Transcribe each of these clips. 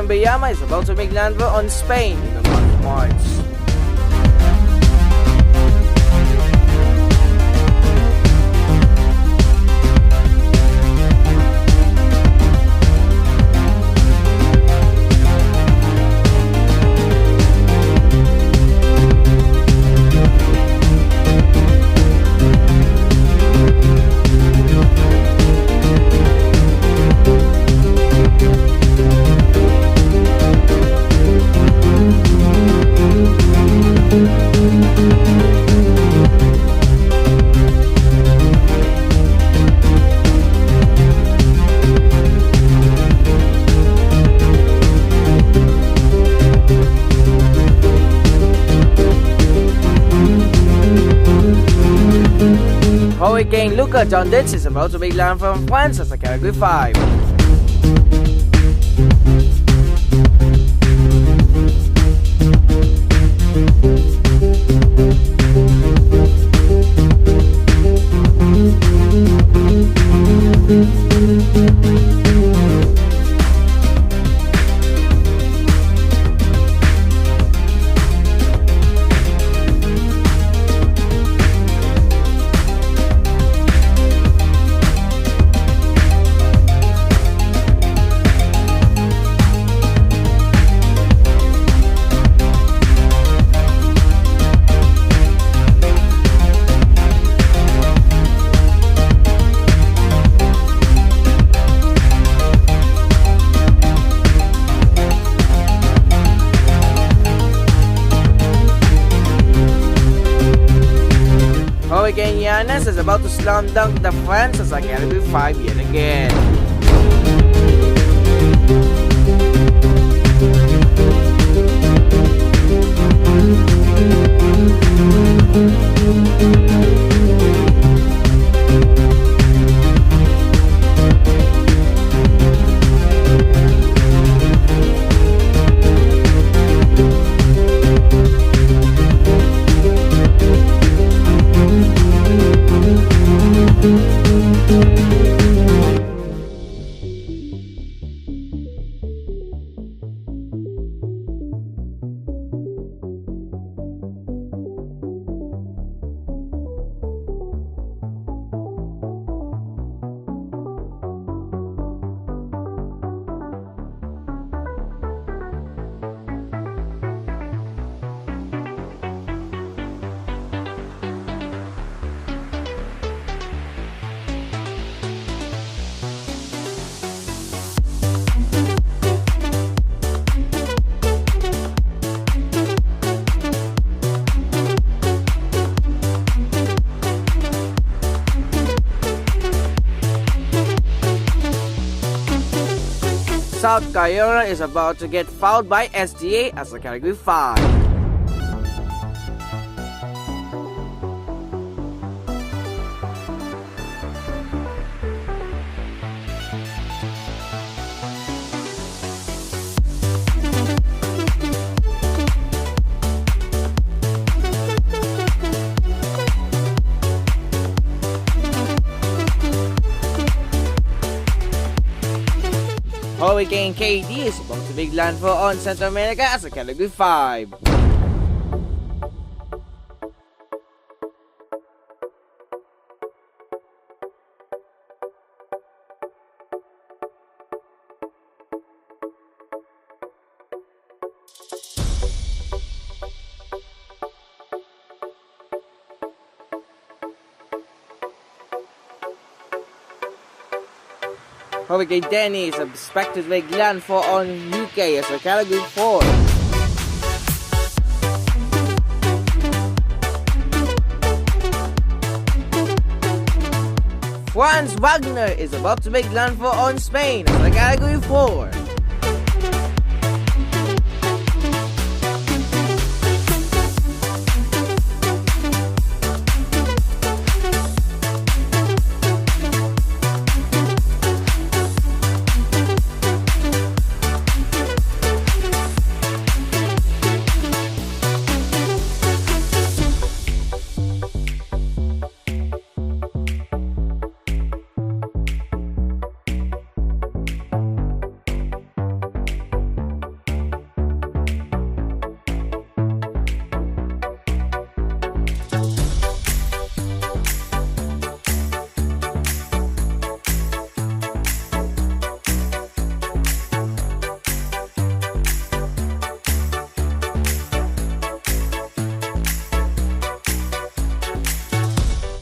Bayama is about to make landfall on Spain in the month of March. Hurricane Luca Jondits is about to make landfall from France as a Category 5. Hurricane Yanis is about to slam dunk the France as a Category 5 yet again. South Carolina is about to get fouled by SDA as a Category 5. Hurricane KD is about to make landfall on Central America as a Category 5. Hurricane Danny is expected to make landfall on UK as a Category 4. Franz Wagner is about to make landfall on Spain as a Category 4.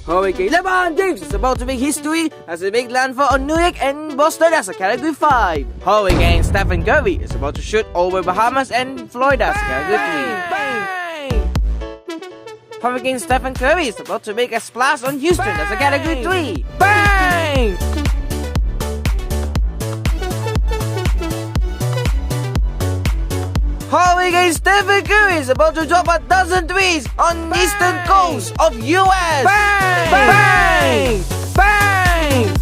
Hurricane Lebron James is about to make history as he makes landfall on New York and Boston as a Category 5. Hurricane Stephen Curry is about to shoot over Bahamas and Florida as a Category 3. Hurricane Stephen Curry is about to make a splash on Houston as a Category 3. Bang! Hurricane Stephen Curry is about to drop 1,000 threes on the eastern coast of US. Bang! Bang! Bang!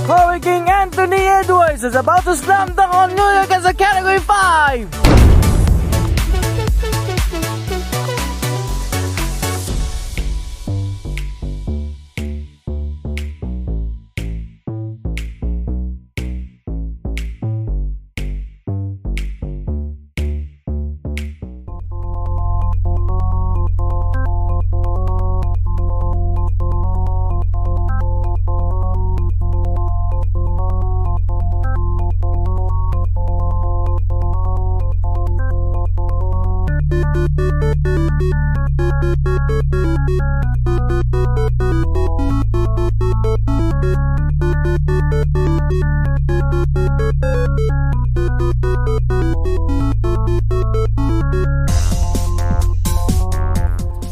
Hurricane Anthony Edwards is about to slam dunk on New York as a Category 5.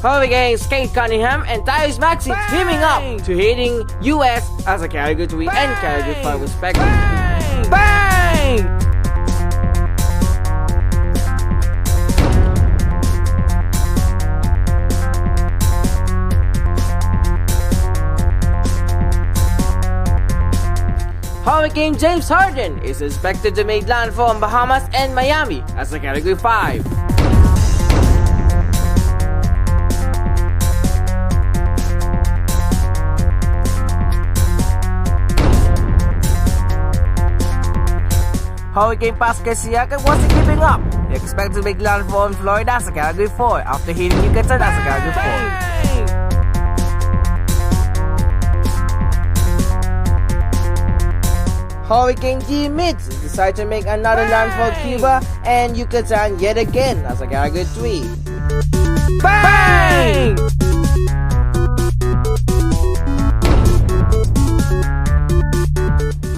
Hurricanes Kate Cunningham and Tyrese Maxey teaming up to hitting US as a Category 3 and Category 5 respectively. Bang! Hurricane James Harden is expected to make landfall on Bahamas and Miami as a Category 5. Hurricane Pascal Siakam wasn't keeping up. He expects to make landfall in Florida as a Category 4 after hitting Yucatan as a Category 4. Hurricane G Mitch decided to make another landfall in Cuba and Yucatan yet again as a Category 3. Bang!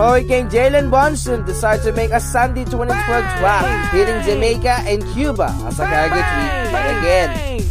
Hurricane Jalen Brunson decided to make a Sunday 2012 trap, hitting Jamaica and Cuba as a Category 3 yet again.